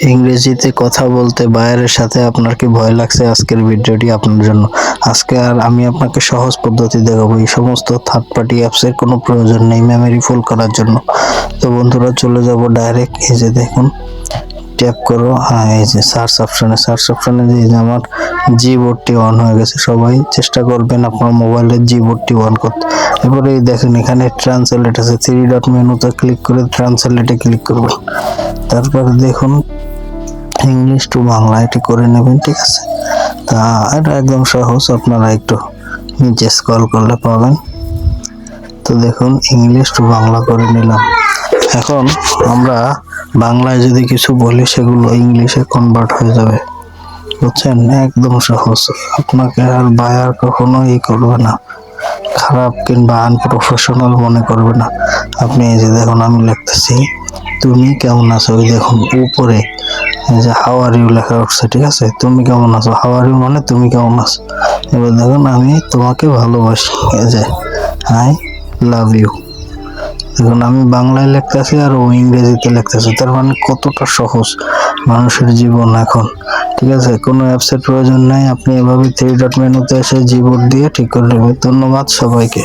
ইংরেজিতে কথা বলতে বায়ারের সাথে আপনার কি ভয় লাগছে? আজকের ভিডিওটি আপনার জন্য। আজকে আমি আপনাকে সহজ পদ্ধতি দেখাবো। এই সমস্ত থার্ড পার্টি অ্যাপসের কোনো প্রয়োজন নেই মেমরি ফুল করার জন্য। তো বন্ধুরা চলে যাব ডাইরেক্ট, এই যে দেখুন ট্যাপ করো, হ্যাঁ এই যে সার্চ অপশনে যে আমার জিবোর্ডটি অন হয়ে গেছে। সবাই চেষ্টা করবেন আপনার মোবাইলের জিবোর্ডটি অন করতে। এরপরে দেখেন এখানে ট্রান্সলেট আছে, 3 ডট মেনুতে ক্লিক করে ট্রান্সলেটে ক্লিক করবেন। তারপরে দেখুন ইংলিশ টু বাংলা এটি করে নেবেন, ঠিক আছে। তা এটা একদম সহজ, আপনারা একটু নিচে স্ক্রল করলে পাবেন। তো দেখুন ইংলিশ টু বাংলা করে নিলাম। এখন আমরা বাংলায় যদি কিছু বলি সেগুলো ইংলিশে কনভার্ট হয়ে যাবে, বুঝছেন? একদম সহজ। আপনাকে আর বায়ার কখনো করবে না, খারাপ কিংবা আনপ্রফেশনাল মনে করবে না। আপনি এই যে দেখুন আমি লিখতেছি তুমি কেমন আছো, ওই দেখুন উপরে এই যে হাউ আর ইউ লেখা উঠছে, ঠিক আছে। তুমি কেমন আছো, হাউ আর ইউ মানে তুমি কেমন আছো। এবার দেখুন আমি তোমাকে ভালোবাসি, এই যে আই লাভ ইউ। দেখুন আমি বাংলায় লিখতেছি আর ও ইংরেজিতে লিখতেছে, তার মানে কতটা সহজ মানুষের জীবন এখন, ঠিক আছে। কোনো অ্যাপসের প্রয়োজন নাই, আপনি এভাবে 3 ডট মেনুতে এসে জিবোর্ড দিয়ে ঠিক করে নেবেন। ধন্যবাদ সবাইকে।